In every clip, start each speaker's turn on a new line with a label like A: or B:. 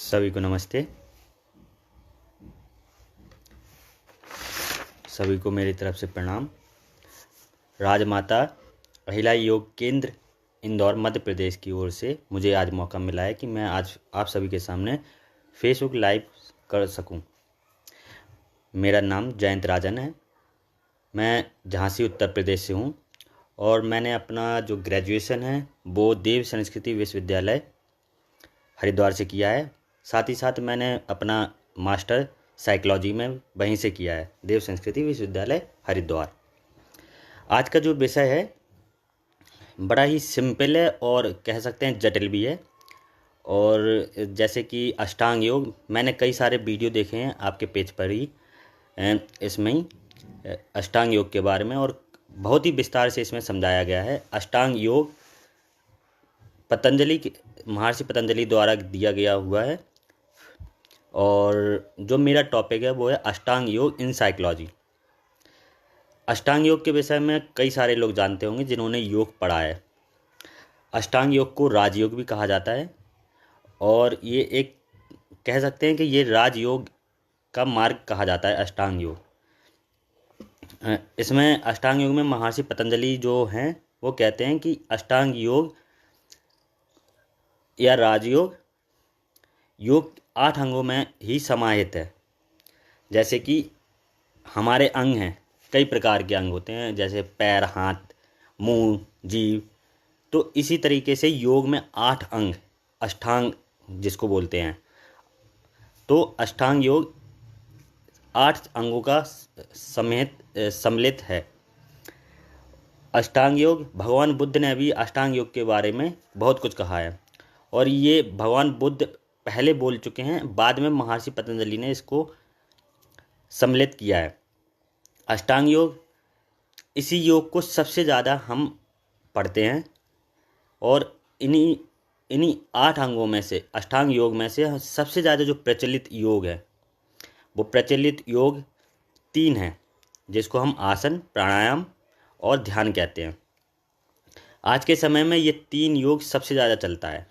A: सभी को नमस्ते। सभी को मेरी तरफ से प्रणाम। राजमाता अहिल्या योग केंद्र इंदौर मध्य प्रदेश की ओर से मुझे आज मौका मिला है कि मैं आज आप सभी के सामने फेसबुक लाइव कर सकूं। मेरा नाम जयंत राजन है। मैं झांसी उत्तर प्रदेश से हूं और मैंने अपना जो ग्रेजुएशन है वो देव संस्कृति विश्वविद्यालय हरिद्वार से किया है। साथ ही साथ मैंने अपना मास्टर साइकोलॉजी में वहीं से किया है, देव संस्कृति विश्वविद्यालय हरिद्वार। आज का जो विषय है बड़ा ही सिंपल है और कह सकते हैं जटिल भी है। और जैसे कि अष्टांग योग, मैंने कई सारे वीडियो देखे हैं आपके पेज पर ही, इसमें ही अष्टांग योग के बारे में और बहुत ही विस्तार से इसमें समझाया गया है। अष्टांग योग महर्षि पतंजलि द्वारा दिया गया हुआ है और जो मेरा टॉपिक है वो है अष्टांग योग इन साइकोलॉजी। अष्टांग योग के विषय में कई सारे लोग जानते होंगे जिन्होंने योग पढ़ा है। अष्टांग योग को राजयोग भी कहा जाता है और ये एक कह सकते हैं कि ये राजयोग का मार्ग कहा जाता है अष्टांग योग। इसमें अष्टांग योग में महर्षि पतंजलि जो हैं वो कहते हैं कि अष्टांग योग या राजयोग योग 8 अंगों में ही समाहित है। जैसे कि हमारे अंग हैं, कई प्रकार के अंग होते हैं, जैसे पैर, हाथ, मुंह, जीभ। तो इसी तरीके से योग में 8 अंग, अष्टांग जिसको बोलते हैं। तो अष्टांग योग 8 अंगों का सम्मिलित है। अष्टांग योग, भगवान बुद्ध ने भी अष्टांग योग के बारे में बहुत कुछ कहा है और ये भगवान बुद्ध पहले बोल चुके हैं, बाद में महर्षि पतंजलि ने इसको सम्मिलित किया है। अष्टांग योग, इसी योग को सबसे ज़्यादा हम पढ़ते हैं और इन्हीं 8 अंगों में से, अष्टांग योग में से सबसे ज़्यादा जो प्रचलित योग है वो प्रचलित योग 3 हैं, जिसको हम आसन, प्राणायाम और ध्यान कहते हैं। आज के समय में ये 3 योग सबसे ज़्यादा चलता है,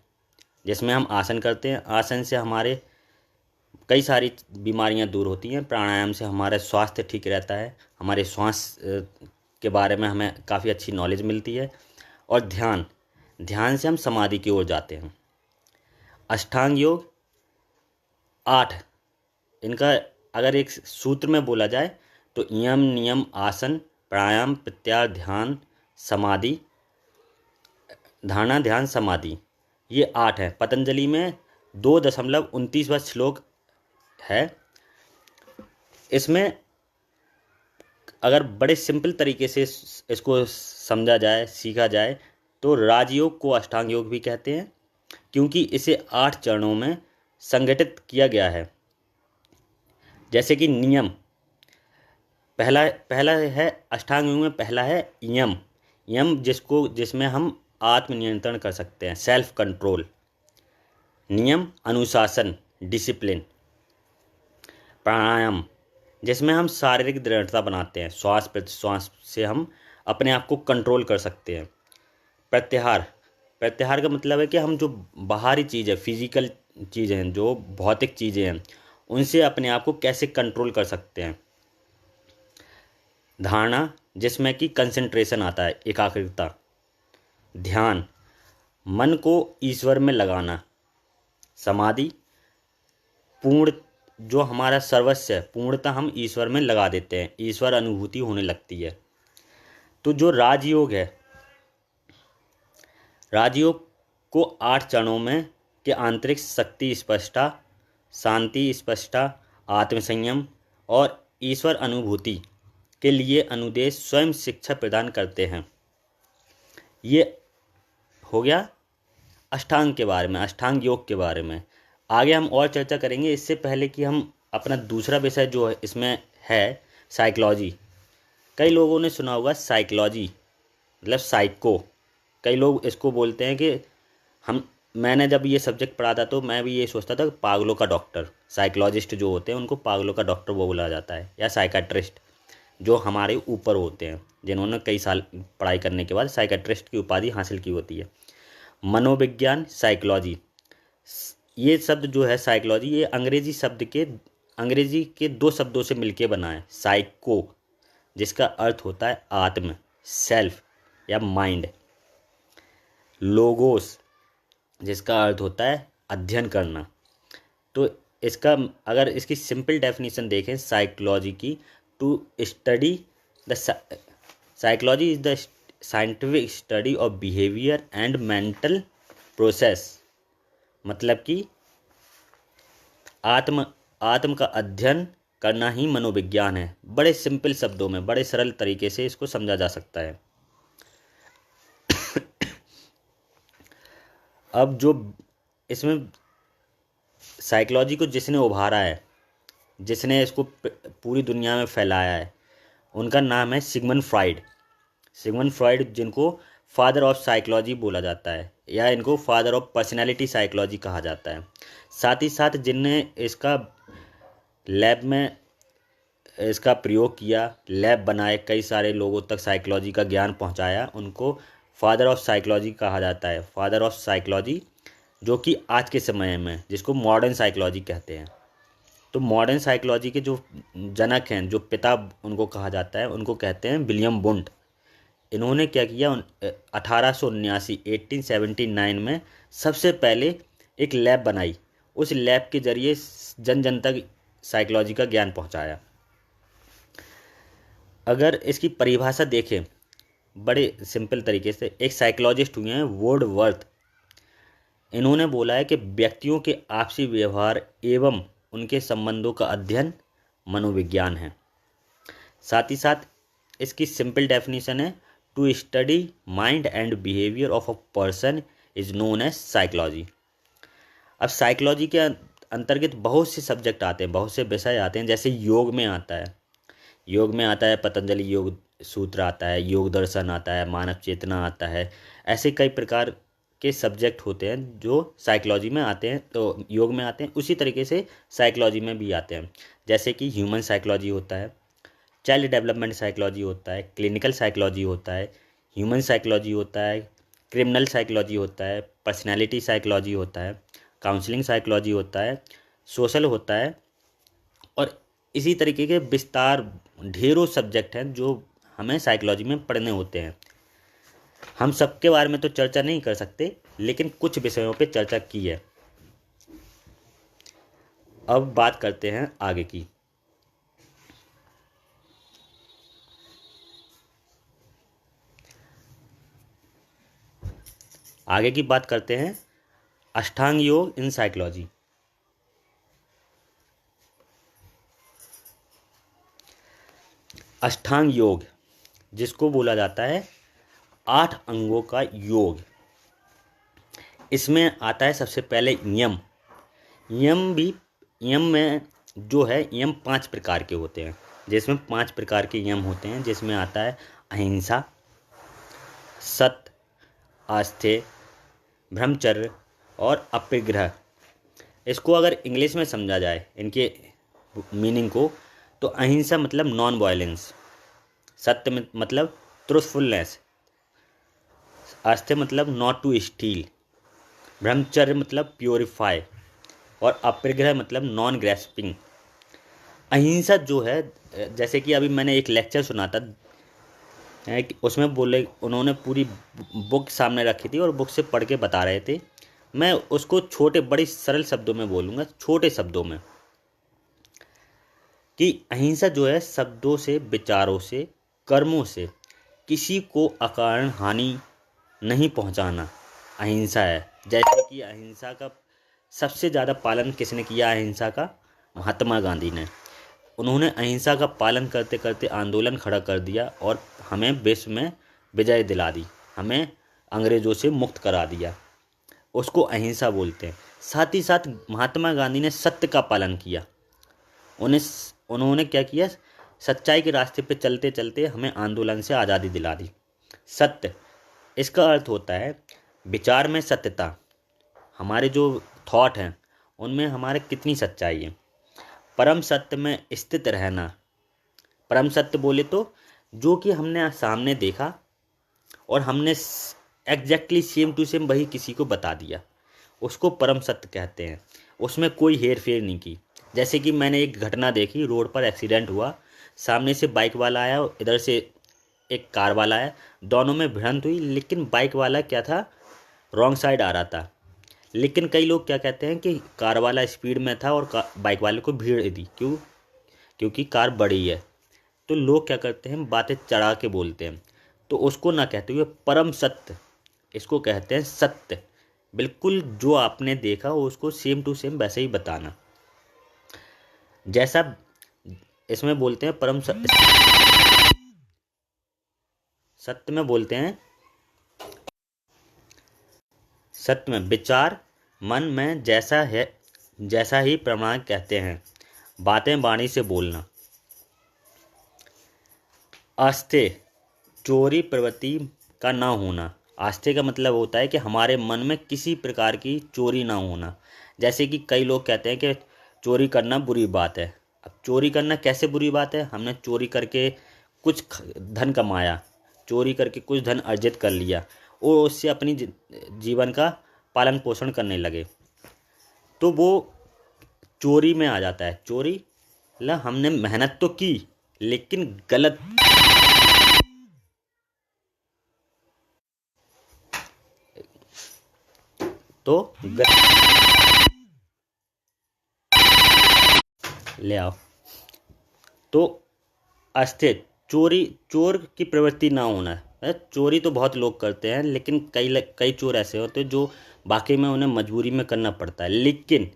A: जिसमें हम आसन करते हैं। आसन से हमारे कई सारी बीमारियां दूर होती हैं। प्राणायाम से हमारा स्वास्थ्य ठीक रहता है, हमारे श्वास के बारे में हमें काफ़ी अच्छी नॉलेज मिलती है। और ध्यान से हम समाधि की ओर जाते हैं। अष्टांग योग 8, इनका अगर एक सूत्र में बोला जाए तो यम, नियम, आसन, प्राणायाम, प्रत्याहार, ध्यान, समाधि, धारणा, ध्यान, समाधि, ये 8 है। पतंजलि में 2.29वां श्लोक है। इसमें अगर बड़े सिंपल तरीके से इसको समझा जाए, सीखा जाए, तो राजयोग को अष्टांग योग भी कहते हैं, क्योंकि इसे 8 चरणों में संगठित किया गया है। जैसे कि नियम, पहला है अष्टांग योग में, पहला है यम जिसमें हम आत्मनियंत्रण कर सकते हैं, सेल्फ कंट्रोल। नियम, अनुशासन, डिसिप्लिन। प्राणायाम, जिसमें हम शारीरिक दृढ़ता बनाते हैं, श्वास प्रश्वास से हम अपने आप को कंट्रोल कर सकते हैं। प्रत्याहार का मतलब है कि हम जो बाहरी चीज़ है, फिजिकल चीज़ें हैं, जो भौतिक चीज़ें हैं, उनसे अपने आप को कैसे कंट्रोल कर सकते हैं। धारणा, जिसमें कि कंसंट्रेशन आता है, एकाग्रता। ध्यान, मन को ईश्वर में लगाना। समाधि, पूर्ण, जो हमारा सर्वस्व है, पूर्णतः हम ईश्वर में लगा देते हैं, ईश्वर अनुभूति होने लगती है। तो जो राजयोग है, राजयोग को 8 चरणों में के आंतरिक शक्ति स्पष्टता, शांति स्पष्टता, आत्मसंयम और ईश्वर अनुभूति के लिए अनुदेश स्वयं शिक्षा प्रदान करते हैं। ये हो गया अष्टांग के बारे में, अष्टांग योग के बारे में। आगे हम और चर्चा करेंगे। इससे पहले कि हम अपना दूसरा विषय जो है इसमें है साइकोलॉजी। कई लोगों ने सुना होगा साइकोलॉजी मतलब साइको। कई लोग इसको बोलते हैं कि मैंने जब ये सब्जेक्ट पढ़ा था तो मैं भी ये सोचता था कि पागलों का डॉक्टर, साइकोलॉजिस्ट जो होते हैं उनको पागलों का डॉक्टर वो बोला जाता है, या साइकाट्रिस्ट, जो हमारे ऊपर होते हैं, जिन्होंने कई साल पढ़ाई करने के बाद साइकाट्रिस्ट की उपाधि हासिल की होती है। मनोविज्ञान, साइकोलॉजी, ये शब्द जो है साइकोलॉजी, ये अंग्रेजी के दो शब्दों से मिलके बना है। साइको जिसका अर्थ होता है आत्म, सेल्फ या माइंड। लोगोस जिसका अर्थ होता है अध्ययन करना। तो इसका अगर इसकी सिंपल डेफिनेशन देखें साइकोलॉजी की, to study the psychology is the scientific study of behaviour and mental process. मतलब कि आत्म का अध्ययन करना ही मनोविज्ञान है। बड़े सिंपल शब्दों में, बड़े सरल तरीके से इसको समझा जा सकता है। अब जो इसमें साइकोलॉजी को जिसने उभारा है, जिसने इसको पूरी दुनिया में फैलाया है, उनका नाम है सिगमंड फ्रॉइड। सिगमंड फ्रॉइड जिनको फादर ऑफ साइकोलॉजी बोला जाता है, या इनको फादर ऑफ पर्सनैलिटी साइकोलॉजी कहा जाता है। साथ ही साथ जिनने इसका लैब में इसका प्रयोग किया, लैब बनाए, कई सारे लोगों तक साइकोलॉजी का ज्ञान पहुंचाया, उनको फादर ऑफ साइकोलॉजी कहा जाता है। फादर ऑफ साइकोलॉजी जो कि आज के समय में जिसको मॉडर्न साइकोलॉजी कहते हैं। तो मॉडर्न साइकोलॉजी के जो जनक हैं, जो पिता उनको कहा जाता है, उनको कहते हैं विलियम वुंट। इन्होंने क्या किया, 1879 में सबसे पहले एक लैब बनाई। उस लैब के जरिए जन जन तक साइकोलॉजी का ज्ञान पहुंचाया। अगर इसकी परिभाषा देखें बड़े सिंपल तरीके से, एक साइकोलॉजिस्ट हुए हैं वर्ड्सवर्थ। इन्होंने बोला है कि व्यक्तियों के आपसी व्यवहार एवं उनके संबंधों का अध्ययन मनोविज्ञान है। साथ ही साथ इसकी सिंपल डेफिनेशन है, to study mind and behaviour of a person is known as psychology. अब साइकोलॉजी के अंतर्गत बहुत से सब्जेक्ट आते हैं, बहुत से विषय आते हैं। जैसे योग में आता है पतंजलि योग सूत्र आता है, योग दर्शन आता है, मानव चेतना आता है। ऐसे कई प्रकार के सब्जेक्ट होते हैं जो साइकोलॉजी में आते हैं, तो योग में आते हैं। उसी तरीके से साइकोलॉजी में भी आते हैं। जैसे कि ह्यूमन साइकोलॉजी होता है, चाइल्ड डेवलपमेंट साइकोलॉजी होता है, क्लिनिकल साइकोलॉजी होता है, ह्यूमन साइकोलॉजी होता है, क्रिमिनल साइकोलॉजी होता है, पर्सनैलिटी साइकोलॉजी होता है, काउंसलिंग साइकोलॉजी होता है, सोशल होता है। और इसी तरीके के विस्तार ढेरों सब्जेक्ट हैं जो हमें साइकोलॉजी में पढ़ने होते हैं। हम सबके बारे में तो चर्चा नहीं कर सकते, लेकिन कुछ विषयों पे चर्चा की है। अब बात करते हैं आगे की। आगे की बात करते हैं अष्टांग योग इन साइकोलॉजी। अष्टांग योग जिसको बोला जाता है 8 अंगों का योग। इसमें आता है सबसे पहले यम। यम में जो है, यम 5 प्रकार के होते हैं, जिसमें 5 प्रकार के यम होते हैं। जिसमें आता है अहिंसा, सत्य, आस्थेय, ब्रह्मचर्य और अपरिग्रह। इसको अगर इंग्लिश में समझा जाए इनके मीनिंग को, तो अहिंसा मतलब नॉन वायलेंस, सत्य मतलब ट्रूथफुलनेस, आस्थेय मतलब नॉट टू स्टील, ब्रह्मचर्य मतलब प्योरीफाई, और अपरिग्रह मतलब नॉन ग्रेस्पिंग। अहिंसा जो है, जैसे कि अभी मैंने एक लेक्चर सुना था, उसमें बोले उन्होंने पूरी बुक सामने रखी थी और बुक से पढ़ के बता रहे थे। मैं उसको छोटे बड़े सरल शब्दों में बोलूँगा, छोटे शब्दों में, कि अहिंसा जो है शब्दों से, विचारों से, कर्मों से किसी को अकारण हानि नहीं पहुंचाना अहिंसा है। जैसे कि अहिंसा का सबसे ज़्यादा पालन किसने किया? अहिंसा का महात्मा गांधी ने। उन्होंने अहिंसा का पालन करते करते आंदोलन खड़ा कर दिया और हमें विश्व में विजय दिला दी, हमें अंग्रेज़ों से मुक्त करा दिया। उसको अहिंसा बोलते हैं। साथ ही साथ महात्मा गांधी ने सत्य का पालन किया। उन्होंने क्या किया? सच्चाई के रास्ते पे चलते चलते हमें आंदोलन से आज़ादी दिला दी। सत्य, इसका अर्थ होता है विचार में सत्यता, हमारे जो थॉट हैं उनमें हमारे कितनी सच्चाई है। परम सत्य में स्थित रहना। परम सत्य बोले तो जो कि हमने सामने देखा और हमने एग्जैक्टली सेम टू सेम वही किसी को बता दिया, उसको परम सत्य कहते हैं। उसमें कोई हेर फेर नहीं की। जैसे कि मैंने एक घटना देखी, रोड पर एक्सीडेंट हुआ, सामने से बाइक वाला आया, इधर से एक कार वाला आया, दोनों में भिड़ंत हुई, लेकिन बाइक वाला क्या था, रॉन्ग साइड आ रहा था। लेकिन कई लोग क्या कहते हैं कि कार वाला स्पीड में था और बाइक वाले को भीड़ दी, क्यों? क्योंकि कार बड़ी है। तो लोग क्या करते हैं, बातें चढ़ा के बोलते हैं। तो उसको ना कहते हुए परम सत्य, इसको कहते हैं सत्य। बिल्कुल जो आपने देखा हो उसको सेम टू सेम वैसे ही बताना। जैसा इसमें बोलते हैं परम सत्य में बोलते हैं, सत्य में विचार मन में जैसा है, जैसा ही प्रमाण कहते हैं। बातें वाणी से बोलना। आस्थे, चोरी प्रवृत्ति का ना होना। आस्थे का मतलब होता है कि हमारे मन में किसी प्रकार की चोरी ना होना। जैसे कि कई लोग कहते हैं कि चोरी करना बुरी बात है। अब चोरी करना कैसे बुरी बात है? हमने चोरी करके कुछ धन कमाया, चोरी करके कुछ धन अर्जित कर लिया और उससे अपनी जीवन का पालन पोषण करने लगे, तो वो चोरी में आ जाता है। चोरी मतलब हमने मेहनत तो की लेकिन गलत, तो ले आओ। तो अस्थिर चोरी, चोर की प्रवृत्ति ना होना है। चोरी तो बहुत लोग करते हैं, लेकिन कई चोर ऐसे होते हैं जो वाकई में उन्हें मजबूरी में करना पड़ता है। लेकिन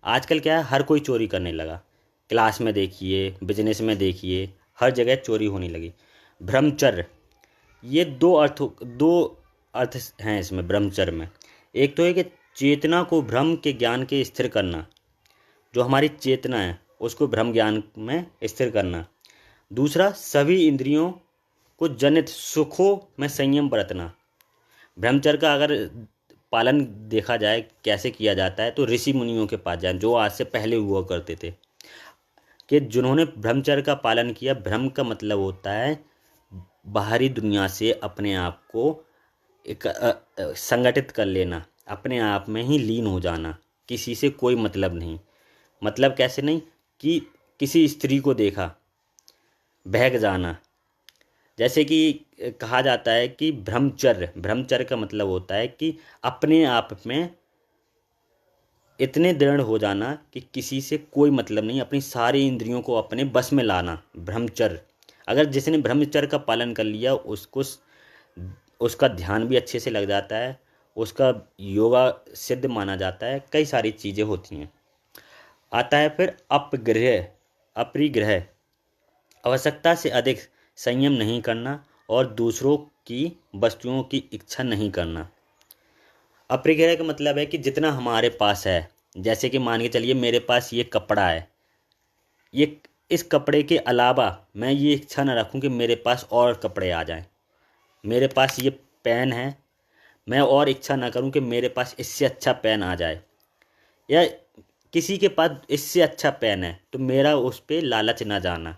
A: आजकल क्या है, हर कोई चोरी करने लगा। क्लास में देखिए, बिजनेस में देखिए, हर जगह चोरी होने लगी। ब्रह्मचर्य, ये दो अर्थ हैं इसमें ब्रह्मचर्य में। एक तो है कि चेतना को भ्रम के ज्ञान के स्थिर करना, जो हमारी चेतना है उसको भ्रम ज्ञान में स्थिर करना। दूसरा, सभी इंद्रियों को जनित सुखों में संयम बरतना। ब्रह्मचर्य का अगर पालन देखा जाए कैसे किया जाता है, तो ऋषि मुनियों के पास जाएं जो आज से पहले हुआ करते थे, कि जिन्होंने ब्रह्मचर्य का पालन किया। भ्रम का मतलब होता है बाहरी दुनिया से अपने आप को एक संगठित कर लेना, अपने आप में ही लीन हो जाना, किसी से कोई मतलब नहीं। मतलब कैसे नहीं, कि किसी स्त्री को देखा बहक जाना। जैसे कि कहा जाता है कि ब्रह्मचर्य का मतलब होता है कि अपने आप में इतने दृढ़ हो जाना कि किसी से कोई मतलब नहीं, अपनी सारी इंद्रियों को अपने बस में लाना, ब्रह्मचर्य। अगर जिसने ब्रह्मचर्य का पालन कर लिया उसको, उसका ध्यान भी अच्छे से लग जाता है, उसका योगा सिद्ध माना जाता है, कई सारी चीज़ें होती हैं। आता है फिर अपरिग्रह, आवश्यकता से अधिक संयम नहीं करना और दूसरों की वस्तुओं की इच्छा नहीं करना। अपरिग्रह का मतलब है कि जितना हमारे पास है, जैसे कि मान के चलिए मेरे पास ये कपड़ा है, ये इस कपड़े के अलावा मैं ये इच्छा न रखूं कि मेरे पास और कपड़े आ जाएं। मेरे पास ये पेन है, मैं और इच्छा ना करूं कि मेरे पास इससे अच्छा पेन आ जाए, या किसी के पास इससे अच्छा पेन है तो मेरा उस पर लालच ना जाना।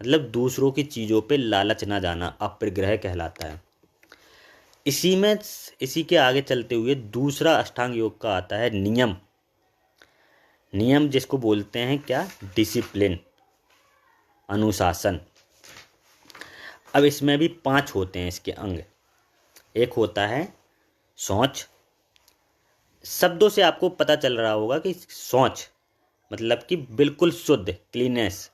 A: मतलब दूसरों की चीज़ों पे लालच ना जाना अपरिग्रह कहलाता है। इसी के आगे चलते हुए दूसरा अष्टांग योग का आता है नियम। नियम जिसको बोलते हैं क्या, डिसिप्लिन, अनुशासन। अब इसमें भी 5 होते हैं इसके अंग। एक होता है सोच। शब्दों से आपको पता चल रहा होगा कि सोच मतलब कि बिल्कुल शुद्ध, क्लीनेस।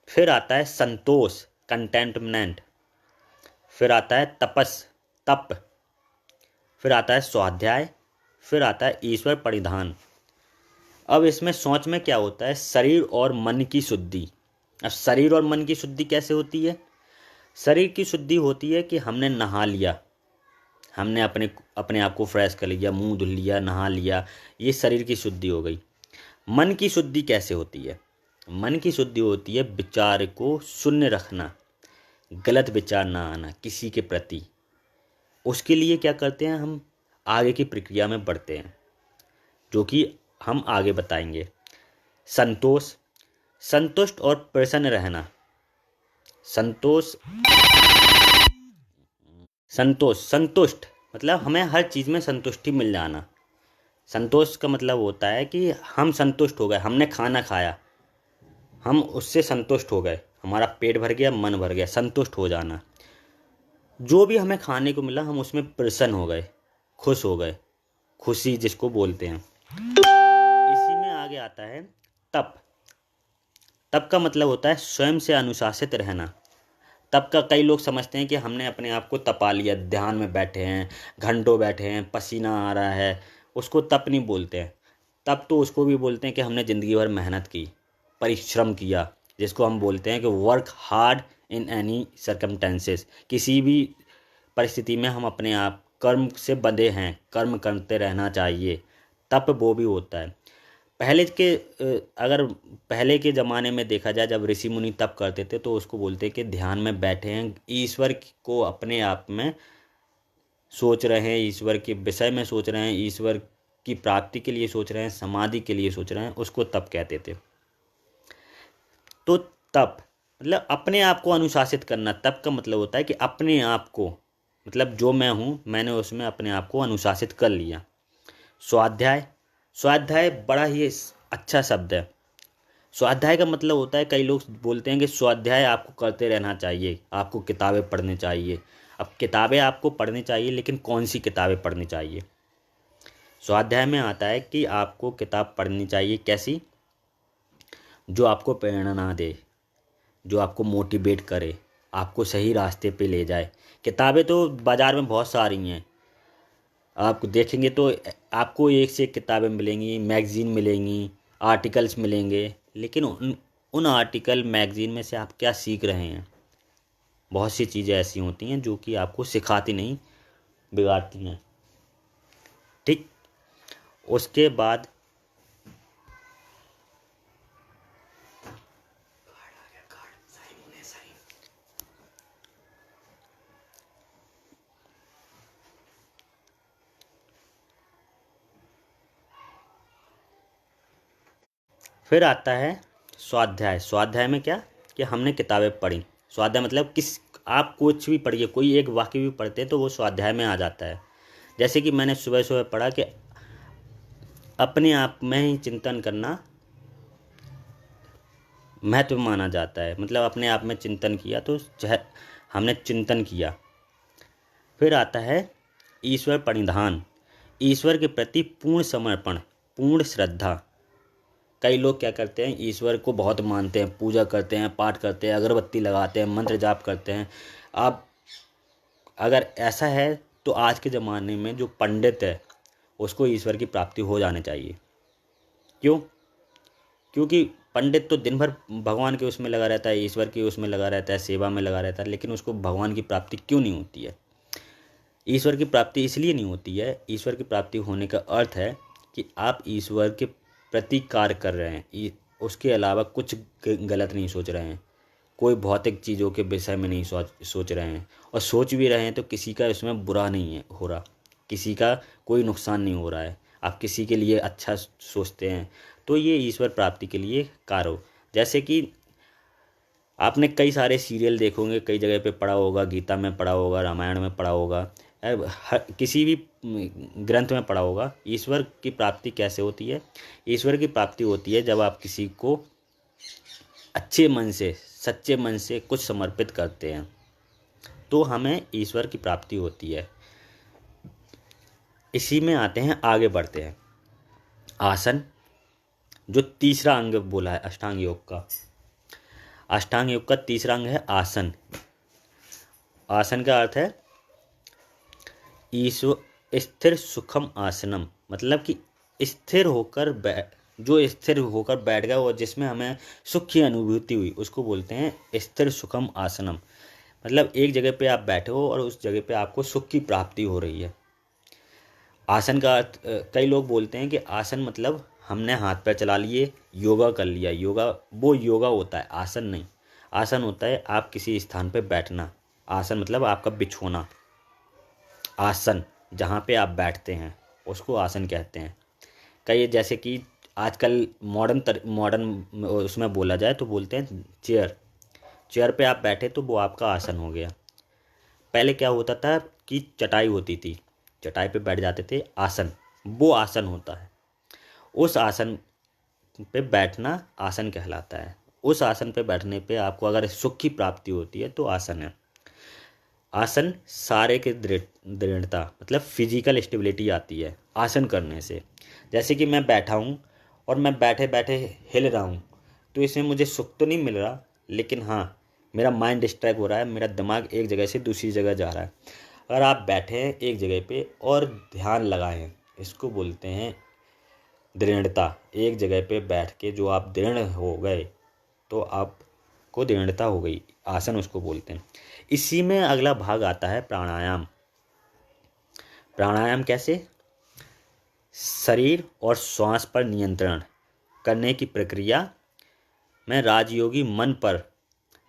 A: फिर आता है संतोष, कंटेंटमेंट। फिर आता है तप। फिर आता है स्वाध्याय। फिर आता है ईश्वर परिधान। अब इसमें सोच में क्या होता है, शरीर और मन की शुद्धि। अब शरीर और मन की शुद्धि कैसे होती है? शरीर की शुद्धि होती है कि हमने नहा लिया, हमने अपने आप को फ्रेश कर लिया, मुंह धुल लिया, नहा लिया, ये शरीर की शुद्धि हो गई। मन की शुद्धि कैसे होती है? मन की शुद्धि होती है विचार को शून्य रखना, गलत विचार ना आना किसी के प्रति। उसके लिए क्या करते हैं, हम आगे की प्रक्रिया में बढ़ते हैं, जो कि हम आगे बताएंगे। संतोष, संतुष्ट और प्रसन्न रहना। संतोष, संतुष्ट मतलब हमें हर चीज़ में संतुष्टि मिल जाना। संतोष का मतलब होता है कि हम संतुष्ट हो गए, हमने खाना खाया, हम उससे संतुष्ट हो गए, हमारा पेट भर गया, मन भर गया, संतुष्ट हो जाना। जो भी हमें खाने को मिला हम उसमें प्रसन्न हो गए, खुश हो गए, खुशी जिसको बोलते हैं। इसी में आगे आता है तप। तप का मतलब होता है स्वयं से अनुशासित रहना। तप का कई लोग समझते हैं कि हमने अपने आप को तपा लिया, ध्यान में बैठे हैं, घंटों बैठे हैं, पसीना आ रहा है, उसको तप नहीं बोलते हैं। तप तो उसको भी बोलते हैं कि हमने ज़िंदगी भर मेहनत की, परिश्रम किया, जिसको हम बोलते हैं कि work hard in any circumstances. किसी भी परिस्थिति में हम अपने आप कर्म से बंधे हैं, कर्म करते रहना चाहिए। तप वो भी होता है। अगर पहले के ज़माने में देखा जाए, जब ऋषि मुनि तप करते थे तो उसको बोलते कि ध्यान में बैठे हैं, ईश्वर को अपने आप में सोच रहे हैं, ईश्वर के विषय में सोच रहे हैं, ईश्वर की प्राप्ति के लिए सोच रहे हैं, समाधि के लिए सोच रहे हैं, उसको तप कहते थे। तो तप मतलब अपने आप को अनुशासित करना। तप का मतलब होता है कि अपने आप को, मतलब जो मैं हूँ मैंने उसमें अपने आप को अनुशासित कर लिया। स्वाध्याय। स्वाध्याय बड़ा ही अच्छा शब्द है। स्वाध्याय का मतलब होता है, कई लोग बोलते हैं कि स्वाध्याय आपको करते रहना चाहिए, आपको किताबें पढ़नी चाहिए। अब किताबें आपको पढ़नी चाहिए, लेकिन कौन सी किताबें पढ़नी चाहिए? स्वाध्याय में आता है कि आपको किताब पढ़नी चाहिए कैसी? जो आपको प्रेरणा दे, जो आपको मोटिवेट करे, आपको सही रास्ते पे ले जाए। किताबें तो बाज़ार में बहुत सारी हैं, आप देखेंगे तो आपको एक से एक किताबें मिलेंगी, मैगज़ीन मिलेंगी, आर्टिकल्स मिलेंगे, लेकिन उन उन आर्टिकल मैगज़ीन में से आप क्या सीख रहे हैं? बहुत सी चीज़ें ऐसी होती हैं जो कि आपको सिखाती नहीं, बिगाड़ती हैं। ठीक। उसके बाद फिर आता है स्वाध्याय। स्वाध्याय में क्या कि हमने किताबें पढ़ी। स्वाध्याय मतलब किस, आप कुछ भी पढ़िए, कोई एक वाक्य भी पढ़ते हैं तो वो स्वाध्याय में आ जाता है। जैसे कि मैंने सुबह सुबह पढ़ा कि अपने आप में ही चिंतन करना महत्व माना जाता है। मतलब अपने आप में चिंतन किया तो हमने चिंतन किया। फिर आता है ईश्वर प्रणिधान। ईश्वर के प्रति पूर्ण समर्पण, पूर्ण श्रद्धा। कई लोग क्या करते हैं, ईश्वर को बहुत मानते हैं, पूजा करते हैं, पाठ करते हैं, अगरबत्ती लगाते हैं, मंत्र जाप करते हैं। अब अगर ऐसा है तो आज के ज़माने में जो पंडित है उसको ईश्वर की प्राप्ति हो जानी चाहिए। क्यों? क्योंकि पंडित तो दिन भर भगवान के उसमें लगा रहता है, ईश्वर के उसमें लगा रहता है, सेवा में लगा रहता है, लेकिन उसको भगवान की प्राप्ति क्यों नहीं होती है? ईश्वर की प्राप्ति इसलिए नहीं होती है, ईश्वर की प्राप्ति होने का अर्थ है कि आप ईश्वर के प्रति कार्य कर रहे हैं, उसके अलावा कुछ गलत नहीं सोच रहे हैं, कोई भौतिक चीज़ों के विषय में नहीं सोच रहे हैं, और सोच भी रहे हैं तो किसी का इसमें बुरा नहीं है हो रहा, किसी का कोई नुकसान नहीं हो रहा है, आप किसी के लिए अच्छा सोचते हैं, तो ये ईश्वर प्राप्ति के लिए कार्य हो। जैसे कि आपने कई सारे सीरियल देखोगे, कई जगह पे पढ़ा होगा, गीता में पढ़ा होगा, रामायण में पढ़ा होगा, किसी भी ग्रंथ में पढ़ा होगा, ईश्वर की प्राप्ति कैसे होती है? ईश्वर की प्राप्ति होती है जब आप किसी को अच्छे मन से, सच्चे मन से कुछ समर्पित करते हैं, तो हमें ईश्वर की प्राप्ति होती है। इसी में आते हैं, आगे बढ़ते हैं। आसन, जो तीसरा अंग बोला है अष्टांग योग का। अष्टांग योग का तीसरा अंग है आसन। आसन का अर्थ है ईश्वर स्थिर सुखम आसनम, मतलब कि स्थिर होकर जो स्थिर होकर बैठ गया और जिसमें हमें सुख की अनुभूति हुई उसको बोलते हैं स्थिर सुखम आसनम। मतलब एक जगह पे आप बैठे हो और उस जगह पे आपको सुख की प्राप्ति हो रही है। आसन का अर्थ, कई लोग बोलते हैं कि आसन मतलब हमने हाथ पैर चला लिए, योगा कर लिया। योगा वो योगा होता है, आसन नहीं। आसन होता है आप किसी स्थान पे बैठना। आसन मतलब आपका बिछोना। आसन जहाँ पे आप बैठते हैं उसको आसन कहते हैं। कई जैसे कि आजकल मॉडर्न उसमें बोला जाए तो बोलते हैं चेयर। चेयर पे आप बैठे तो वो आपका आसन हो गया। पहले क्या होता था कि चटाई होती थी, चटाई पे बैठ जाते थे, आसन। वो आसन होता है। उस आसन पे बैठना आसन कहलाता है। उस आसन पे बैठने पे आपको अगर सुख की प्राप्ति होती है तो आसन है। आसन सारे के दृढ़ता मतलब फिजिकल स्टेबिलिटी आती है आसन करने से। जैसे कि मैं बैठा हूँ और मैं बैठे बैठे हिल रहा हूँ, तो इसमें मुझे सुख तो नहीं मिल रहा, लेकिन हाँ मेरा माइंड डिस्ट्रैक्ट हो रहा है, मेरा दिमाग एक जगह से दूसरी जगह जा रहा है। अगर आप बैठे हैं एक जगह पे और ध्यान लगाए हैं, इसको बोलते हैं दृढ़ता। एक जगह पे बैठ के जो आप दृढ़ हो गए तो आपको दृढ़ता हो गई, आसन उसको बोलते हैं। इसी में अगला भाग आता है प्राणायाम। प्राणायाम कैसे? शरीर और श्वास पर नियंत्रण करने की प्रक्रिया में राजयोगी मन पर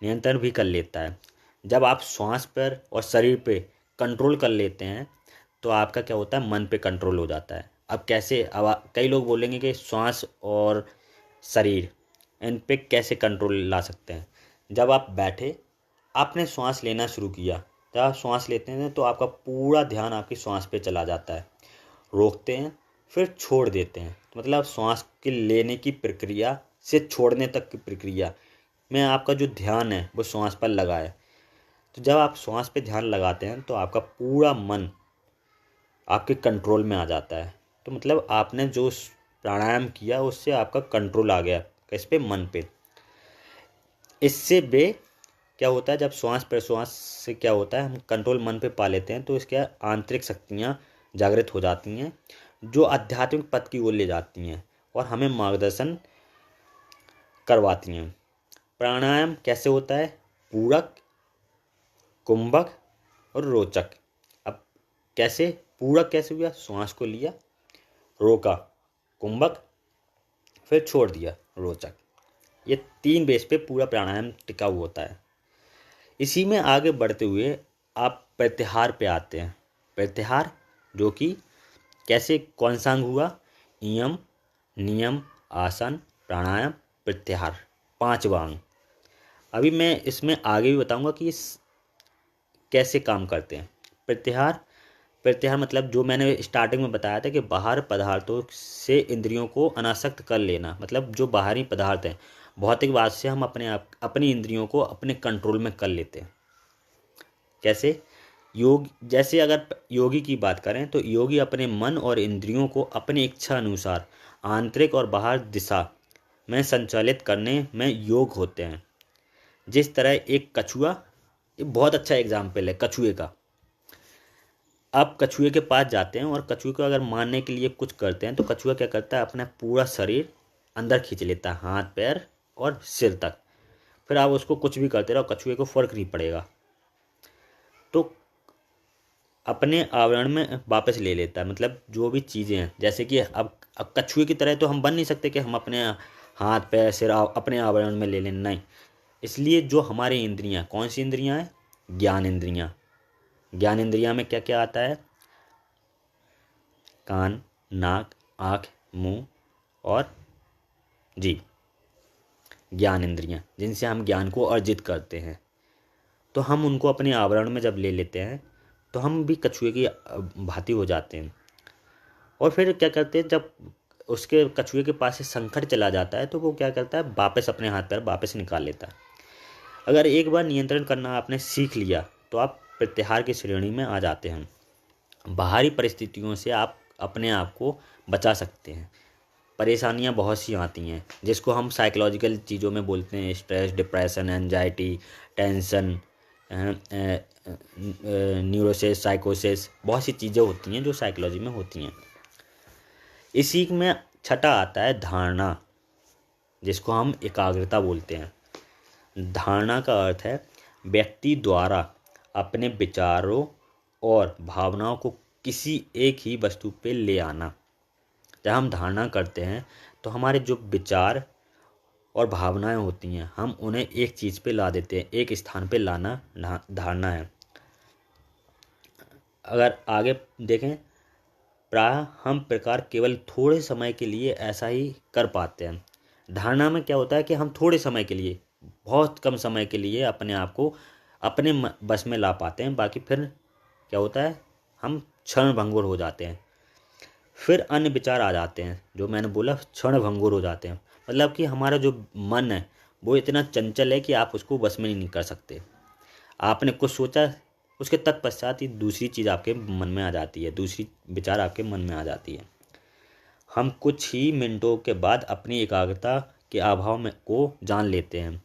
A: नियंत्रण भी कर लेता है। जब आप श्वास पर और शरीर पे कंट्रोल कर लेते हैं तो आपका क्या होता है, मन पे कंट्रोल हो जाता है। अब कैसे? अब कई लोग बोलेंगे कि श्वास और शरीर इन पे कैसे कंट्रोल ला सकते हैं। जब आप बैठे आपने श्वास लेना शुरू किया, जब आप श्वास लेते हैं तो आपका पूरा ध्यान आपकी श्वास पे चला जाता है। रोकते हैं फिर छोड़ देते हैं, तो मतलब श्वास के लेने की प्रक्रिया से छोड़ने तक की प्रक्रिया में आपका जो ध्यान है वो श्वास पर लगा है। तो जब आप श्वास पे ध्यान लगाते हैं तो आपका पूरा मन आपके कंट्रोल में आ जाता है। तो मतलब आपने जो प्राणायाम किया उससे आपका कंट्रोल आ गया किस पे? मन पे। इससे वे क्या होता है, जब श्वास प्रश्वास से क्या होता है हम कंट्रोल मन पे पा लेते हैं तो इसके आंतरिक शक्तियाँ जागृत हो जाती हैं जो आध्यात्मिक पथ की ओर ले जाती हैं और हमें मार्गदर्शन करवाती हैं। प्राणायाम कैसे होता है? पूरक, कुंभक और रोचक। अब कैसे? पूरक कैसे हुआ? श्वास को लिया, रोका, कुंभक, फिर छोड़ दिया, रोचक। ये 3 बेस पे पूरा प्राणायाम टिका हुआ होता है। इसी में आगे बढ़ते हुए आप प्रत्याहार पे आते हैं। प्रत्याहार जो कि कैसे, कौन सा अंग हुआ? यम, नियम, आसन, प्राणायाम, प्रत्याहार, 5वां अंग। अभी मैं इसमें आगे भी बताऊंगा कि इस कैसे काम करते हैं। प्रत्याहार, प्रत्याहार मतलब जो मैंने स्टार्टिंग में बताया था कि बाहर पदार्थों से इंद्रियों को अनासक्त कर लेना, मतलब जो बाहरी पदार्थ हैं भौतिकवाद से हम अपने आप अपनी इंद्रियों को अपने कंट्रोल में कर लेते हैं। कैसे? योग, जैसे अगर योगी की बात करें तो योगी अपने मन और इंद्रियों को अपनी इच्छा अनुसार आंतरिक और बाहर दिशा में संचालित करने में योग होते हैं। जिस तरह एक कछुआ, ये बहुत अच्छा एग्जाम्पल है कछुए का। आप कछुए के पास जाते हैं और कछुए को अगर मारने के लिए कुछ करते हैं तो कछुआ क्या करता है, अपना पूरा शरीर अंदर खींच लेता है, हाथ पैर और सिर तक। फिर आप उसको कुछ भी करते रहो, कछुए को फर्क नहीं पड़ेगा, तो अपने आवरण में वापस ले लेता है। मतलब जो भी चीज़ें हैं, जैसे कि अब कछुए की तरह तो हम बन नहीं सकते कि हम अपने हाथ पैर सिर अपने आवरण में ले लें, नहीं। इसलिए जो हमारी इंद्रियां, कौन सी इंद्रियां हैं? ज्ञान इंद्रियां। ज्ञान इंद्रियां में क्या क्या आता है? कान, नाक, आँख, मुंह और जी, ज्ञान इंद्रियां, जिनसे हम ज्ञान को अर्जित करते हैं। तो हम उनको अपने आवरण में जब ले लेते हैं तो हम भी कछुए की भांति हो जाते हैं। और फिर क्या करते हैं, जब उसके कछुए के पास से संकट चला जाता है तो वो क्या करता है, वापस अपने हाथ पैर वापस निकाल लेता है। अगर एक बार नियंत्रण करना आपने सीख लिया तो आप प्रत्याहार की श्रेणी में आ जाते हैं। बाहरी परिस्थितियों से आप अपने आप को बचा सकते हैं। परेशानियां बहुत सी आती हैं जिसको हम साइकोलॉजिकल चीज़ों में बोलते हैं, stress, depression, anxiety, tension, neurosis, साइकोसिस, बहुत सी चीज़ें होती हैं जो साइकोलॉजी में होती हैं। इसी में छठा आता है धारणा, जिसको हम एकाग्रता बोलते हैं। धारणा का अर्थ है व्यक्ति द्वारा अपने विचारों और भावनाओं को किसी एक ही वस्तु पे ले आना। जब हम धारणा करते हैं तो हमारे जो विचार और भावनाएं होती हैं हम उन्हें एक चीज़ पे ला देते हैं, एक स्थान पे लाना धारणा है। अगर आगे देखें, प्रायः हम प्रकार केवल थोड़े समय के लिए ऐसा ही कर पाते हैं। धारणा में क्या होता है कि हम थोड़े समय के लिए, बहुत कम समय के लिए अपने आप को अपने बस में ला पाते हैं, बाकी फिर क्या होता है हम क्षण भंगुर हो जाते हैं। फिर अन्य विचार आ जाते हैं, जो मैंने बोला क्षण भंगुर हो जाते हैं। मतलब कि हमारा जो मन है वो इतना चंचल है कि आप उसको बस में नहीं कर सकते। आपने कुछ सोचा, उसके तत्पश्चात ही दूसरी चीज़ आपके मन में आ जाती है, दूसरी विचार आपके मन में आ जाती है। हम कुछ ही मिनटों के बाद अपनी एकाग्रता के अभाव में को जान लेते हैं।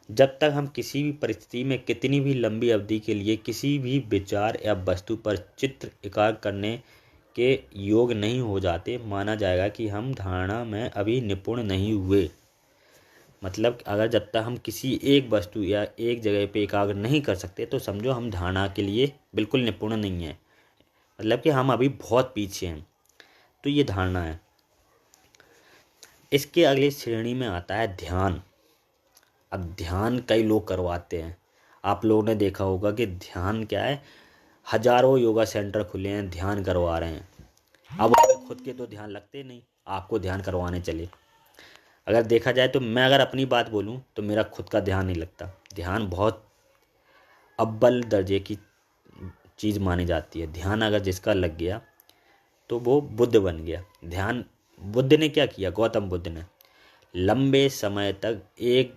A: जब तक हम किसी भी परिस्थिति में कितनी भी लंबी अवधि के लिए किसी भी विचार या वस्तु पर चित्त एकाग्र करने के योग नहीं हो जाते, माना जाएगा कि हम धारणा में अभी निपुण नहीं हुए। मतलब अगर जब तक हम किसी एक वस्तु या एक जगह पे एकाग्र नहीं कर सकते तो समझो हम धारणा के लिए बिल्कुल निपुण नहीं हैं, मतलब कि हम अभी बहुत पीछे हैं। तो ये धारणा है। इसके अगली श्रेणी में आता है ध्यान। अब ध्यान कई लोग करवाते हैं, आप लोगों ने देखा होगा कि ध्यान क्या है, हजारों योगा सेंटर खुले हैं, ध्यान करवा रहे हैं। अब उसमें खुद के तो ध्यान लगते नहीं, आपको ध्यान करवाने चले। अगर देखा जाए तो मैं अगर अपनी बात बोलूं तो मेरा खुद का ध्यान नहीं लगता। ध्यान बहुत अव्वल दर्जे की चीज़ मानी जाती है। ध्यान अगर जिसका लग गया तो वो बुद्ध बन गया। ध्यान बुद्ध ने क्या किया, गौतम बुद्ध ने लंबे समय तक एक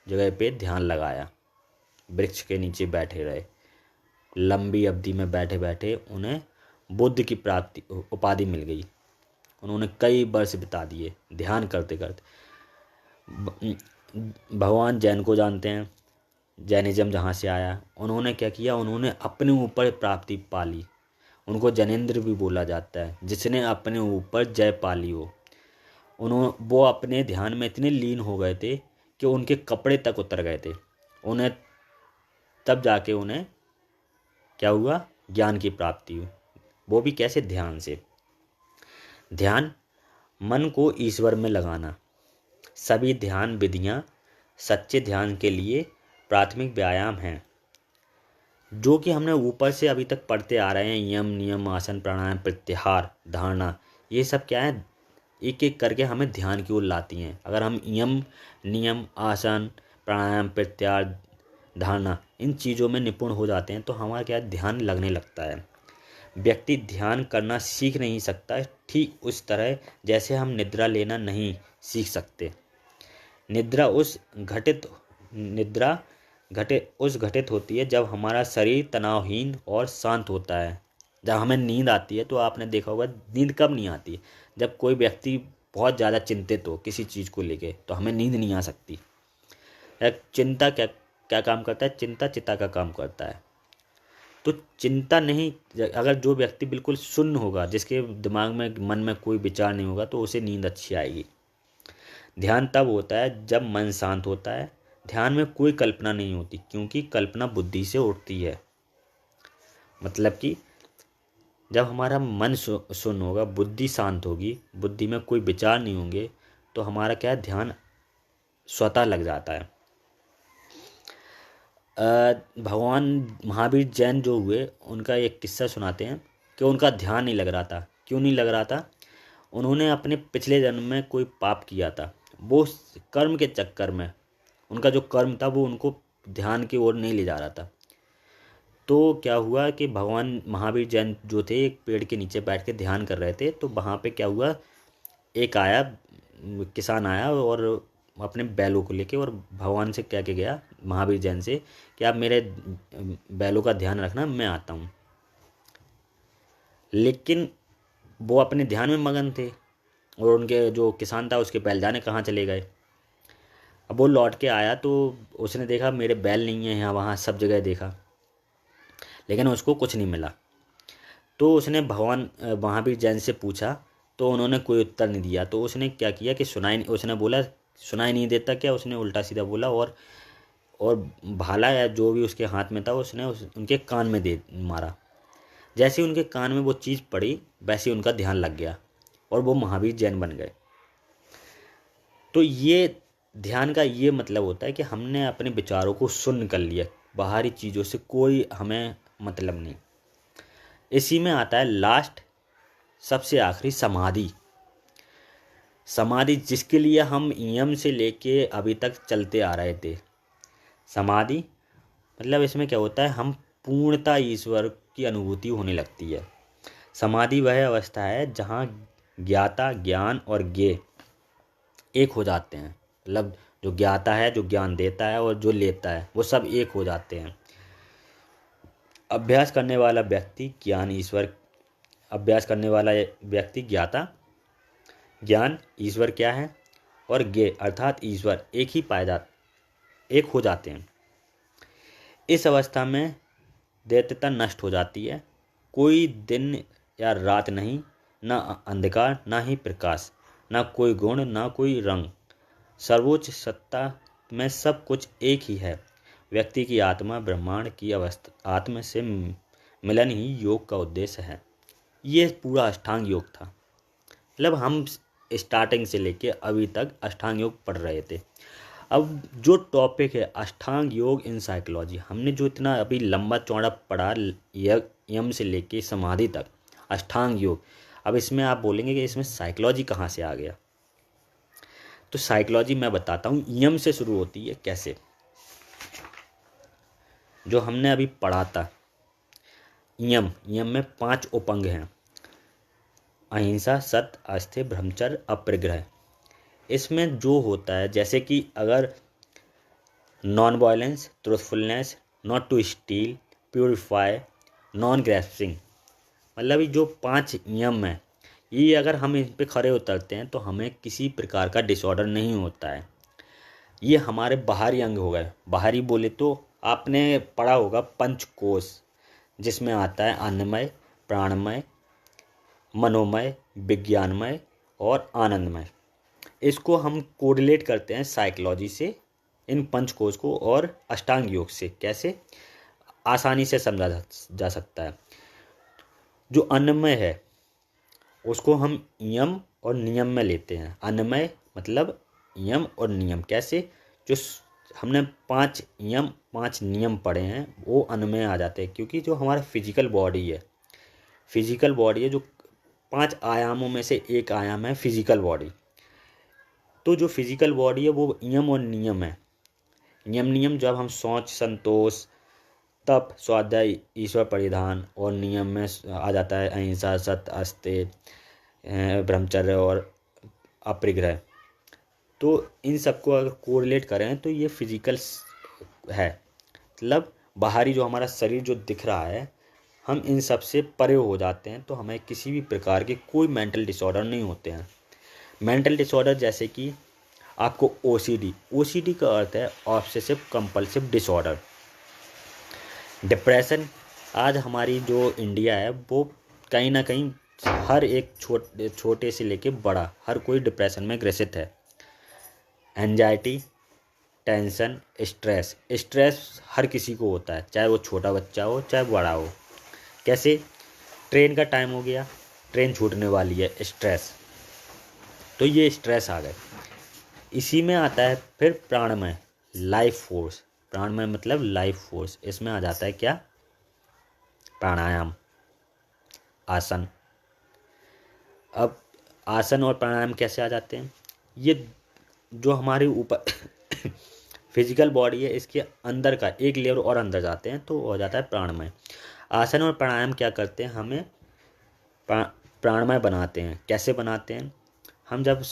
A: जगह पे ध्यान लगाया, वृक्ष के नीचे बैठे रहे, लंबी अवधि में बैठे बैठे उन्हें बुद्ध की प्राप्ति उपाधि मिल गई। उन्होंने कई वर्ष बिता दिए ध्यान करते करते। भगवान जैन को जानते हैं, जैनिज्म जहाँ से आया, उन्होंने क्या किया, उन्होंने अपने ऊपर प्राप्ति पा ली। उनको जैनेंद्र भी बोला जाता है, जिसने अपने ऊपर जय पा ली हो। वो अपने ध्यान में इतने लीन हो गए थे कि उनके कपड़े तक उतर गए थे। उन्हें तब जाके उन्हें क्या हुआ, ज्ञान की प्राप्ति हुई। वो भी कैसे, ध्यान से। ध्यान मन को ईश्वर में लगाना। सभी ध्यान विधियाँ सच्चे ध्यान के लिए प्राथमिक व्यायाम हैं, जो कि हमने ऊपर से अभी तक पढ़ते आ रहे हैं। यम, नियम, आसन, प्राणायाम, प्रत्याहार, धारणा, ये सब क्या है, एक एक करके हमें ध्यान की ओर लाती हैं। अगर हम यम, नियम, आसन, प्राणायाम, प्रत्याहार, धारणा, इन चीज़ों में निपुण हो जाते हैं तो हमारा क्या ध्यान लगने लगता है। व्यक्ति ध्यान करना सीख नहीं सकता, ठीक उस तरह जैसे हम निद्रा लेना नहीं सीख सकते। निद्रा घटित होती है जब हमारा शरीर तनावहीन और शांत होता है। जब हमें नींद आती है तो आपने देखा होगा, नींद कब नहीं आती, जब कोई व्यक्ति बहुत ज़्यादा चिंतित हो किसी चीज़ को लेके, तो हमें नींद नहीं आ सकती। चिंता क्या क्या काम करता है, चिंता चिता का काम करता है। तो चिंता नहीं, अगर जो व्यक्ति बिल्कुल शून्य होगा, जिसके दिमाग में मन में कोई विचार नहीं होगा, तो उसे नींद अच्छी आएगी। ध्यान तब होता है जब मन शांत होता है। ध्यान में कोई कल्पना नहीं होती, क्योंकि कल्पना बुद्धि से उठती है। मतलब कि जब हमारा मन शून्य होगा, बुद्धि शांत होगी, बुद्धि में कोई विचार नहीं होंगे, तो हमारा क्या है, ध्यान स्वतः लग जाता है। भगवान महावीर जैन जो हुए, उनका एक किस्सा सुनाते हैं कि उनका ध्यान नहीं लग रहा था। क्यों नहीं लग रहा था? उन्होंने अपने पिछले जन्म में कोई पाप किया था। वो कर्म के चक्कर में, उनका जो कर्म था वो उनको ध्यान की ओर नहीं ले जा रहा था। तो क्या हुआ कि भगवान महावीर जैन जो थे, एक पेड़ के नीचे बैठ के ध्यान कर रहे थे। तो वहाँ पे क्या हुआ, एक आया किसान आया और अपने बैलों को लेके, और भगवान से कह के गया, महावीर जैन से, कि आप मेरे बैलों का ध्यान रखना, मैं आता हूँ। लेकिन वो अपने ध्यान में मगन थे, और उनके जो किसान था उसके बैल जाने कहाँ चले गए। अब वो लौट के आया तो उसने देखा मेरे बैल नहीं है यहाँ वहाँ, सब जगह देखा, लेकिन उसको कुछ नहीं मिला। तो उसने भगवान महावीर जैन से पूछा, तो उन्होंने कोई उत्तर नहीं दिया। तो उसने क्या किया कि उसने बोला सुनाई नहीं देता क्या, उसने उल्टा सीधा बोला, और भाला या जो भी उसके हाथ में था उसने उनके कान में दे मारा। जैसे उनके कान में वो चीज़ पड़ी, वैसे उनका ध्यान लग गया और वो महावीर जैन बन गए। तो ये ध्यान का ये मतलब होता है कि हमने अपने विचारों को शून्य कर लिया, बाहरी चीज़ों से कोई हमें मतलब नहीं। इसी में आता है लास्ट, सबसे आखिरी, समाधि। समाधि जिसके लिए हम यम से लेके अभी तक चलते आ रहे थे। समाधि मतलब इसमें क्या होता है, हम पूर्णता ईश्वर की अनुभूति होने लगती है। समाधि वह अवस्था है जहाँ ज्ञाता, ज्ञान और ज्ञेय एक हो जाते हैं। मतलब जो ज्ञाता है, जो ज्ञान देता है और जो लेता है, वो सब एक हो जाते हैं। अभ्यास करने वाला व्यक्ति ज्ञान ईश्वर अभ्यास करने वाला व्यक्ति ज्ञाता, ज्ञान ईश्वर क्या है, और ज्ञेय अर्थात ईश्वर एक हो जाते हैं। इस अवस्था में दैत्यता नष्ट हो जाती है। कोई दिन या रात नहीं, ना अंधकार ना ही प्रकाश, ना कोई गुण ना कोई रंग। सर्वोच्च सत्ता में सब कुछ एक ही है। व्यक्ति की आत्मा ब्रह्मांड की अवस्था आत्मा से मिलन ही योग का उद्देश्य है। ये पूरा अष्टांग योग था। मतलब हम स्टार्टिंग से लेके अभी तक अष्टांग योग पढ़ रहे थे। अब जो टॉपिक है अष्टांग योग इन साइकोलॉजी, हमने जो इतना अभी लंबा चौड़ा पढ़ा यम से लेके समाधि तक अष्टांग योग, अब इसमें आप बोलेंगे कि इसमें साइकोलॉजी कहाँ से आ गया। तो साइकोलॉजी मैं बताता हूँ, यम से शुरू होती है। कैसे? जो हमने अभी पढ़ा था यम में 5 उपांग हैं: अहिंसा, सत्य, आस्थे, ब्रह्मचर्य, अपरिग्रह। इसमें जो होता है, जैसे कि अगर non violence, truthfulness, not to steal, purify, non grasping, मतलब ये जो 5 नियम हैं, ये अगर हम इन पे खरे उतरते हैं तो हमें किसी प्रकार का डिसऑर्डर नहीं होता है। ये हमारे बाहरी अंग हो गए। बाहरी बोले तो आपने पढ़ा होगा पंचकोश, जिसमें आता है अन्नमय, प्राणमय, मनोमय, विज्ञानमय और आनंदमय। इसको हम कोरिलेट करते हैं साइकोलॉजी से, इन पंचकोश को, और अष्टांग योग से। कैसे? आसानी से समझा जा सकता है। जो अन्नमय है उसको हम यम और नियम में लेते हैं। अन्नमय मतलब यम और नियम। कैसे? जो हमने 5 यम 5 नियम पढ़े हैं वो अन्नमय आ जाते हैं, क्योंकि जो हमारा फिजिकल बॉडी है जो 5 आयामों में से एक आयाम है फिजिकल बॉडी। तो जो फिजिकल बॉडी है वो यम और नियम है। यम नियम जब हम शौच, संतोष, तप, स्वाध्याय, ईश्वर परिधान, और नियम में आ जाता है अहिंसा, सत्य, आस्थे, ब्रह्मचर्य और अपरिग्रह। तो इन सबको अगर कोरिलेट करें तो ये फिजिकल है। मतलब बाहरी जो हमारा शरीर जो दिख रहा है, हम इन सब से परे हो जाते हैं तो हमें किसी भी प्रकार के कोई मेंटल डिसऑर्डर नहीं होते हैं। मेंटल डिसऑर्डर जैसे कि आपको ओसीडी का अर्थ है ऑब्सेसिव कंपल्सिव डिसऑर्डर। डिप्रेशन, आज हमारी जो इंडिया है वो कहीं ना कहीं हर एक छोटे से लेके बड़ा हर कोई डिप्रेशन में ग्रसित है। एंजाइटी, टेंशन, स्ट्रेस हर किसी को होता है, चाहे वो छोटा बच्चा हो चाहे बड़ा हो। कैसे? ट्रेन का टाइम हो गया, ट्रेन छूटने वाली है, स्ट्रेस। तो ये स्ट्रेस आ गए। इसी में आता है फिर प्राणमय, लाइफ फोर्स। प्राणमय मतलब लाइफ फोर्स। इसमें आ जाता है क्या? प्राणायाम, आसन। अब आसन और प्राणायाम कैसे आ जाते हैं? ये जो हमारे ऊपर फिजिकल बॉडी है इसके अंदर का एक लेयर और अंदर जाते हैं तो हो जाता है प्राणमय। आसन और प्राणायाम क्या करते हैं? हमें प्राणमय बनाते हैं। कैसे बनाते हैं? हम जब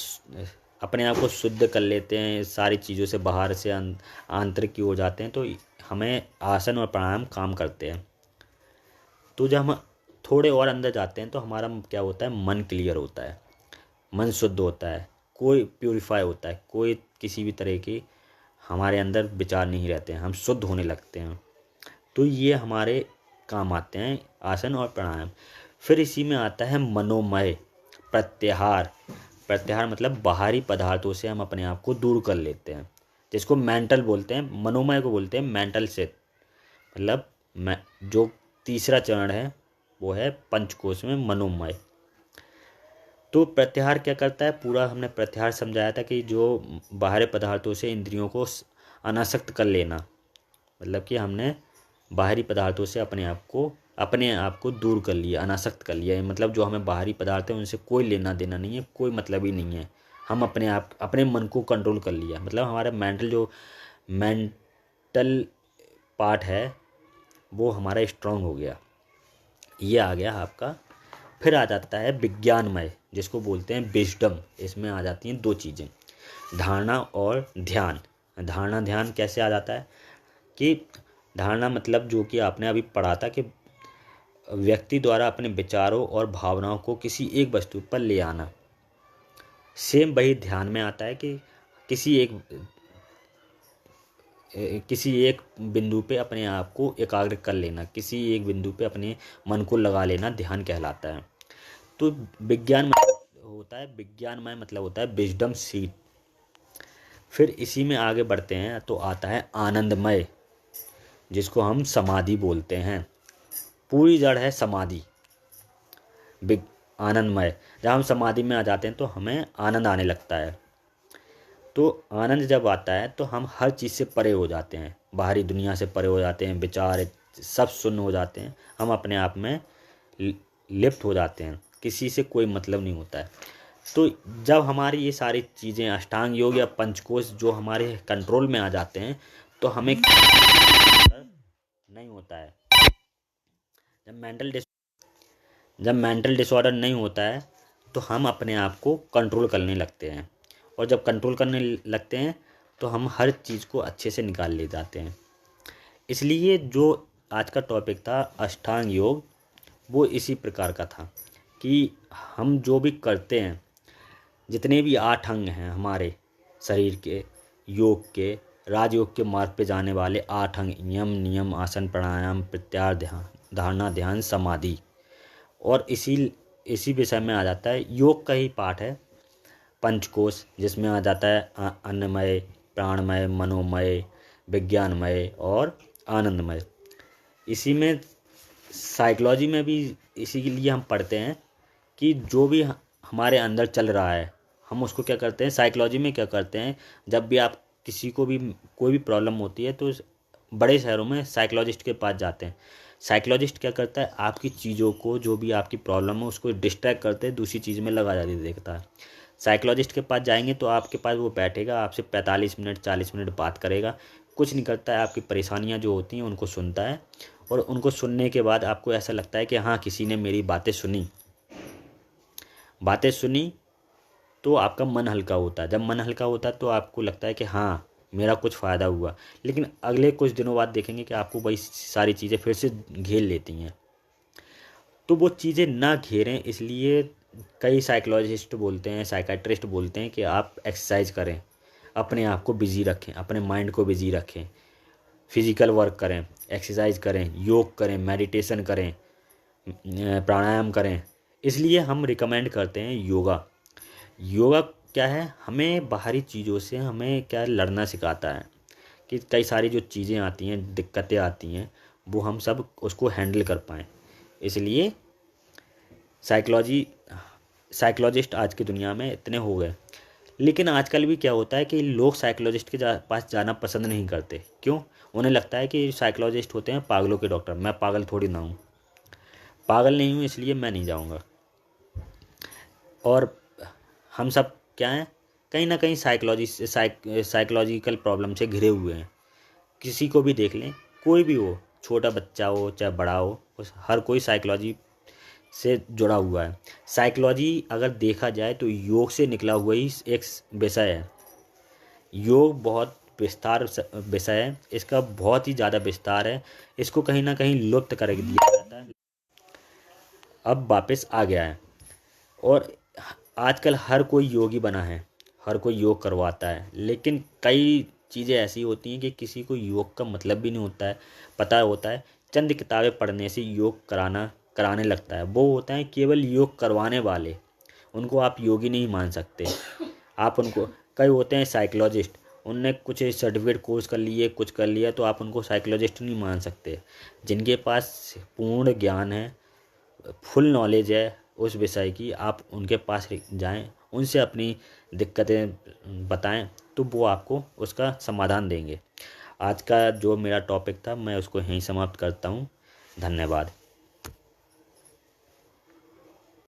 A: अपने आप को शुद्ध कर लेते हैं, सारी चीज़ों से बाहर से आंतरिक की हो जाते हैं, तो हमें आसन और प्राणायाम काम करते हैं। तो जब हम थोड़े और अंदर जाते हैं तो हमारा क्या होता है? मन क्लियर होता है, मन शुद्ध होता है, कोई प्यूरिफाई होता है, कोई किसी भी तरह की हमारे अंदर विचार नहीं रहते हैं, हम शुद्ध होने लगते हैं। तो ये हमारे काम आते हैं आसन और प्राणायाम। फिर इसी में आता है मनोमय, प्रत्याहार। प्रत्याहार मतलब बाहरी पदार्थों से हम अपने आप को दूर कर लेते हैं, जिसको मेंटल बोलते हैं। मनोमय को बोलते हैं मेंटल से। मतलब जो तीसरा चरण है वो है पंचकोश में मनोमय। तो प्रत्याहार क्या करता है? पूरा हमने प्रत्याहार समझाया था कि जो बाहरी पदार्थों से इंद्रियों को अनासक्त कर लेना। मतलब कि हमने बाहरी पदार्थों से अपने आप को दूर कर लिया, अनासक्त कर लिया। मतलब जो हमें बाहरी पदार्थ है उनसे कोई लेना देना नहीं है, कोई मतलब ही नहीं है। हम अपने मन को कंट्रोल कर लिया। मतलब हमारा मेंटल पार्ट है वो हमारा स्ट्रांग हो गया। ये आ गया आपका फिर आ जाता है विज्ञानमय, जिसको बोलते हैं विजडम। इसमें आ जाती हैं दो चीज़ें, धारणा और ध्यान। धारणा ध्यान कैसे आ जाता है कि धारणा मतलब जो कि आपने अभी पढ़ा था कि व्यक्ति द्वारा अपने विचारों और भावनाओं को किसी एक वस्तु पर ले आना। सेम वही ध्यान में आता है कि किसी एक बिंदु पे अपने आप को एकाग्र कर लेना, किसी एक बिंदु पे अपने मन को लगा लेना ध्यान कहलाता है। तो विज्ञानमय मतलब होता है विजडम सीट। फिर इसी में आगे बढ़ते हैं तो आता है आनंदमय, जिसको हम समाधि बोलते हैं। पूरी जड़ है समाधि, आनंदमय। जब हम समाधि में आ जाते हैं तो हमें आनंद आने लगता है। तो आनंद जब आता है तो हम हर चीज़ से परे हो जाते हैं, बाहरी दुनिया से परे हो जाते हैं, विचार सब शून्य हो जाते हैं, हम अपने आप में लिप्त हो जाते हैं, किसी से कोई मतलब नहीं होता है। तो जब हमारी ये सारी चीज़ें अष्टांग योग या पंचकोश जो हमारे कंट्रोल में आ जाते हैं तो हमें नहीं होता है। जब मेंटल डिसऑर्डर नहीं होता है तो हम अपने आप को कंट्रोल करने लगते हैं, और जब कंट्रोल करने लगते हैं तो हम हर चीज़ को अच्छे से निकाल ले जाते हैं। इसलिए जो आज का टॉपिक था अष्टांग योग, वो इसी प्रकार का था कि हम जो भी करते हैं, जितने भी 8 अंग हैं हमारे शरीर के, योग के, राजयोग के मार्ग पे जाने वाले 8 अंग, यम नियम आसन प्राणायाम प्रत्याहार ध्यान धारणा ध्यान समाधि, और इसी विषय में आ जाता है योग का ही पाठ है पंचकोश, जिसमें आ जाता है अन्नमय, प्राणमय, मनोमय, विज्ञानमय और आनंदमय। इसी में साइकोलॉजी में भी इसी के लिए हम पढ़ते हैं कि जो भी हमारे अंदर चल रहा है हम उसको क्या करते हैं, साइकोलॉजी में क्या करते हैं, जब भी आप किसी को भी कोई भी प्रॉब्लम होती है तो बड़े शहरों में साइकोलॉजिस्ट के पास जाते हैं। साइकोलॉजिस्ट क्या करता है, आपकी चीज़ों को, जो भी आपकी प्रॉब्लम है उसको डिस्ट्रैक्ट करते दूसरी चीज़ में लगा देखता है। साइकोलॉजिस्ट के पास जाएंगे तो आपके पास वो बैठेगा, आपसे 45 मिनट 40 मिनट बात करेगा, कुछ नहीं करता है, आपकी परेशानियां जो होती हैं उनको सुनता है, और उनको सुनने के बाद आपको ऐसा लगता है कि हाँ किसी ने मेरी बातें सुनी तो आपका मन हल्का होता है। जब मन हल्का होता है तो आपको लगता है कि हाँ मेरा कुछ फ़ायदा हुआ, लेकिन अगले कुछ दिनों बाद देखेंगे कि आपको वही सारी चीज़ें फिर से घेर लेती हैं। तो वो चीज़ें ना घेरें, इसलिए कई साइकोलॉजिस्ट बोलते हैं, साइकाट्रिस्ट बोलते हैं कि आप एक्सरसाइज करें, अपने आप को बिज़ी रखें, अपने माइंड को बिज़ी रखें, फिज़िकल वर्क करें, एक्सरसाइज करें, योग करें, मेडिटेशन करें, प्राणायाम करें। इसलिए हम रिकमेंड करते हैं योगा। योगा क्या है, हमें बाहरी चीज़ों से हमें क्या लड़ना सिखाता है कि कई सारी जो चीज़ें आती हैं, दिक्कतें आती हैं, वो हम सब उसको हैंडल कर पाएँ। इसलिए साइकोलॉजिस्ट आज की दुनिया में इतने हो गए। लेकिन आजकल भी क्या होता है कि लोग साइकोलॉजिस्ट के पास जाना पसंद नहीं करते। क्यों? उन्हें लगता है कि साइकोलॉजिस्ट होते हैं पागलों के डॉक्टर, मैं पागल थोड़ी ना हूँ, पागल नहीं हूँ इसलिए मैं नहीं जाऊँगा। और हम सब क्या हैं, कहीं ना कहीं साइकोलॉजिकल प्रॉब्लम से घिरे हुए हैं। किसी को भी देख लें, कोई भी हो, छोटा बच्चा हो चाहे बड़ा हो, हर कोई साइकोलॉजी से जुड़ा हुआ है। साइकोलॉजी अगर देखा जाए तो योग से निकला हुआ ही एक विषय है। योग बहुत विस्तार विषय है, इसका बहुत ही ज़्यादा विस्तार है, इसको कहीं ना कहीं लुप्त कर दिया जाता है, अब वापस आ गया है। और आजकल हर कोई योगी बना है, हर कोई योग करवाता है, लेकिन कई चीज़ें ऐसी होती हैं कि किसी को योग का मतलब भी नहीं होता है, पता होता है, चंद किताबें पढ़ने से योग कराने लगता है। वो होते हैं केवल योग करवाने वाले, उनको आप योगी नहीं मान सकते। आप उनको, कई होते हैं साइकोलॉजिस्ट, उनने कुछ सर्टिफिकेट कोर्स कर लिए, कुछ कर लिया, तो आप उनको साइकोलॉजिस्ट नहीं मान सकते। जिनके पास पूर्ण ज्ञान है, फुल नॉलेज है उस विषय की, आप उनके पास जाएं, उनसे अपनी दिक्कतें बताएं, तो वो आपको उसका समाधान देंगे। आज का जो मेरा टॉपिक था मैं उसको यहीं समाप्त करता हूँ। धन्यवाद।